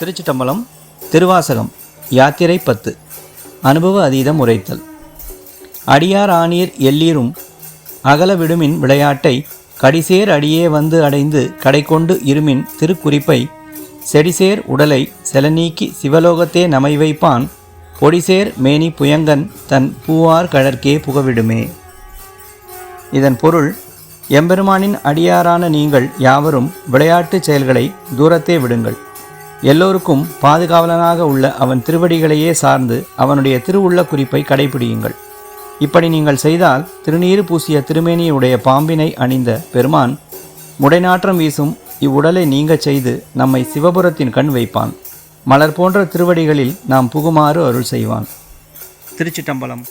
திருச்சிட்டம்பலம். திருவாசகம். யாத்திரை 10. அனுபவ அதீதம் உரைத்தல். அடியார் ஆனீர் எல்லீரும் அகல விடுமின் விளையாட்டை கடிசேர் அடியே வந்து அடைந்து கடைக்கொண்டு இருமின் திருக்குறிப்பை செடிசேர் உடலை செலநீக்கி சிவலோகத்தே நமை வைப்பான் பொடிசேர் மேனி புயங்கன் தன் பூவார் கழற்கே புகவிடுமே. இதன் பொருள், எம்பெருமானின் அடியாரான நீங்கள் யாவரும் விளையாட்டுச் செயல்களை தூரத்தே விடுங்கள். எல்லோருக்கும் பாதுகாவலனாக உள்ள அவன் திருவடிகளையே சார்ந்து அவனுடைய திருவுள்ள குறிப்பை கடைபிடியுங்கள். இப்படி நீங்கள் செய்தால் திருநீறு பூசிய திருமேனியுடைய பாம்பினை அணிந்த பெருமான் முடைநாற்றம் வீசும் இவ்வுடலை நீங்கச் செய்து நம்மை சிவபுரத்தின் கண் வைப்பான். மலர் போன்ற திருவடிகளில் நாம் புகுமாறு அருள் செய்வான். திருச்சிட்டம்பலம்.